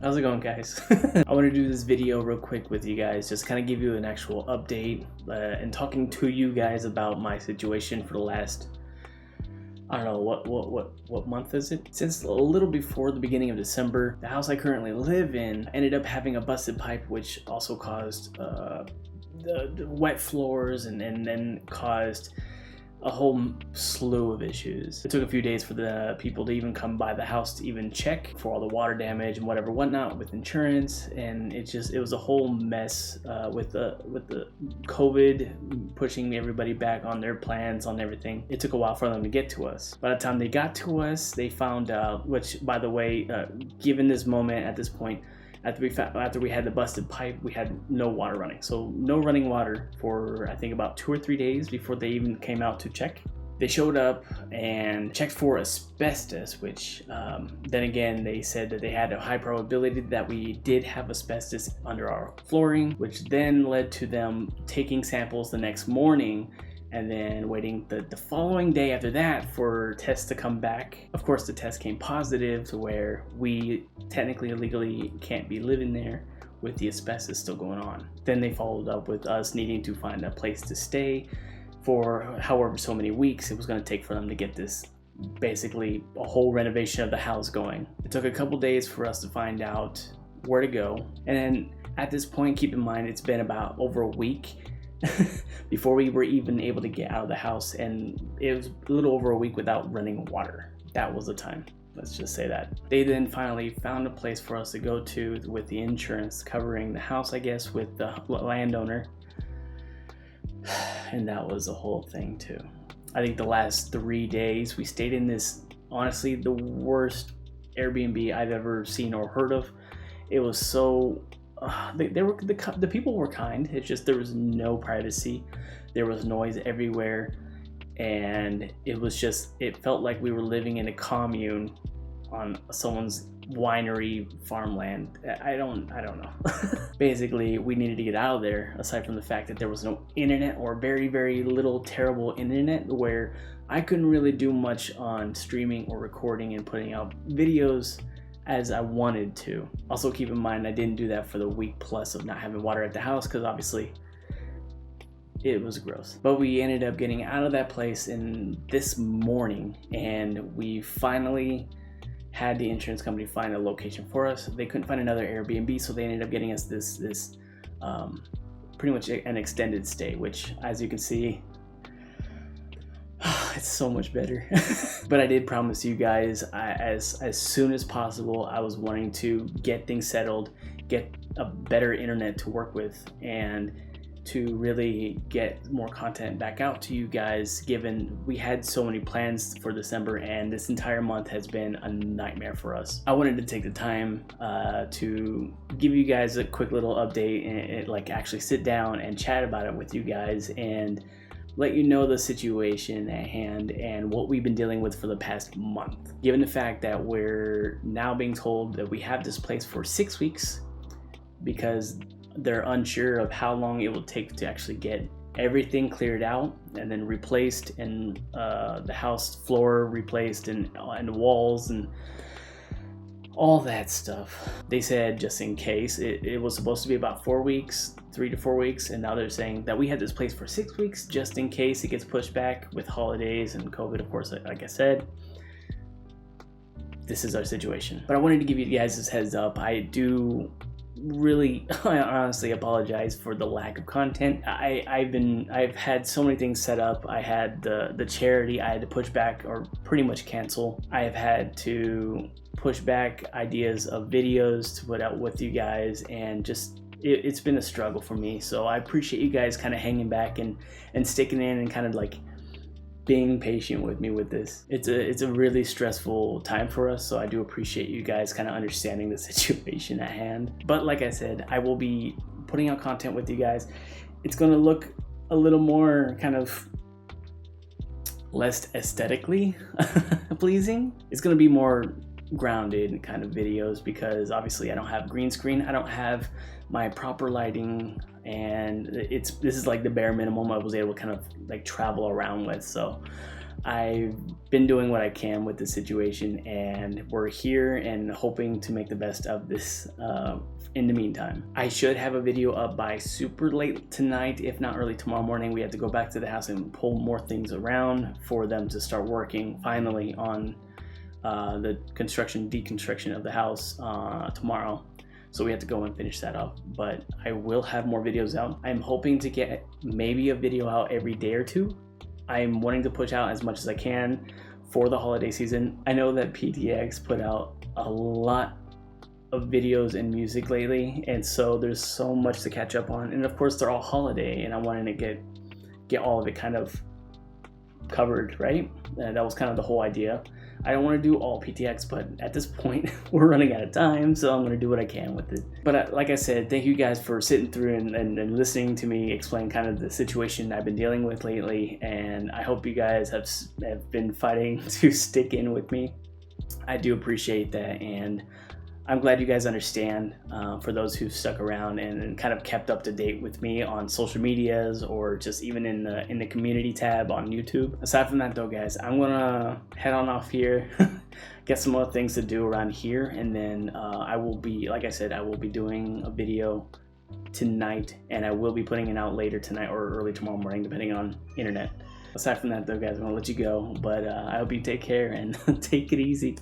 How's it going, guys? I want to do this video real quick with you guys, just kind of give you an actual update and talking to you guys about my situation for the last, I don't know, what month is it? Since a little before the beginning of December. The house I currently live in ended up having a busted pipe, which also caused the wet floors and then caused a whole slew of issues. It took a few days for the people to even come by the house to even check for all the water damage and whatnot with insurance, and it was a whole mess with the COVID pushing everybody back on their plans on everything. It took a while for them to get to us. By the time they got to us, they found out, which by the way, given this moment at this point, after we had the busted pipe, we had no water running. So no running water for I think about 2 or 3 days before they even came out to check. They showed up and checked for asbestos, which then again, they said that they had a high probability that we did have asbestos under our flooring, which then led to them taking samples the next morning and then waiting the following day after that for tests to come back. Of course, the test came positive to where we technically legally can't be living there with the asbestos still going on. Then they followed up with us needing to find a place to stay for however so many weeks it was going to take for them to get this, basically a whole renovation of the house going. It took a couple days for us to find out where to go. And then at this point, keep in mind, it's been about over a week before we were even able to get out of the house, and it was a little over a week without running water. That was the time, let's just say that. They then finally found a place for us to go to with the insurance covering the house, I guess, with the landowner, and that was a whole thing too. I think the last 3 days we stayed in this, honestly, the worst Airbnb I've ever seen or heard of. It was so the people were kind. It's just there was no privacy, there was noise everywhere, and it felt like we were living in a commune on someone's winery farmland. I don't know. Basically, we needed to get out of there, aside from the fact that there was no internet, or very, very little terrible internet, where I couldn't really do much on streaming or recording and putting out videos as I wanted to. Also, keep in mind, I didn't do that for the week plus of not having water at the house, because obviously it was gross. But we ended up getting out of that place in this morning, and we finally had the insurance company find a location for us. They couldn't find another Airbnb, so they ended up getting us this pretty much an extended stay, which, as you can see, it's so much better. But I did promise you guys, as soon as possible, I was wanting to get things settled, get a better internet to work with, and to really get more content back out to you guys, given we had so many plans for December and this entire month has been a nightmare for us. I wanted to take the time to give you guys a quick little update and like actually sit down and chat about it with you guys and let you know the situation at hand and what we've been dealing with for the past month. Given the fact that we're now being told that we have this place for 6 weeks because they're unsure of how long it will take to actually get everything cleared out and then replaced, and the house floor replaced and the walls and all that stuff. They said just in case, it was supposed to be about 4 weeks, 3 to 4 weeks, and now they're saying that we had this place for 6 weeks just in case it gets pushed back with holidays and COVID, of course. Like I said, this is our situation. But I wanted to give you guys this heads up. I honestly apologize for the lack of content. I've had so many things set up. I had the charity I had to push back or pretty much cancel. I have had to push back ideas of videos to put out with you guys, and just it's been a struggle for me. So I appreciate you guys kind of hanging back and sticking in and kind of like being patient with me with this. It's a really stressful time for us, so I do appreciate you guys kind of understanding the situation at hand. But like I said, I will be putting out content with you guys. It's going to look a little more kind of less aesthetically pleasing. It's going to be more grounded kind of videos, because obviously I don't have green screen, I don't have my proper lighting, and this is like the bare minimum I was able to kind of like travel around with. So I've been doing what I can with the situation, and we're here and hoping to make the best of this in the meantime. I should have a video up by super late tonight, if not early tomorrow morning. We have to go back to the house and pull more things around for them to start working finally on the deconstruction of the house tomorrow. So we have to go and finish that up, but I will have more videos out. I'm hoping to get maybe a video out every day or two. I'm wanting to push out as much as I can for the holiday season. I know that PTX put out a lot of videos and music lately, and so there's so much to catch up on. And of course, they're all holiday, and I wanted to get all of it kind of covered, right? And that was kind of the whole idea. I don't want to do all PTX, but at this point we're running out of time, so I'm going to do what I can with it. But like I said, thank you guys for sitting through and listening to me explain kind of the situation I've been dealing with lately, and I hope you guys have been fighting to stick in with me. I do appreciate that, and I'm glad you guys understand. For those who've stuck around and kind of kept up to date with me on social medias, or just even in the community tab on YouTube. Aside from that though, guys, I'm gonna head on off here, get some other things to do around here, and then I will be, like I said, I will be doing a video tonight, and I will be putting it out later tonight or early tomorrow morning, depending on internet. Aside from that though, guys, I'm gonna let you go, but I hope you take care and take it easy.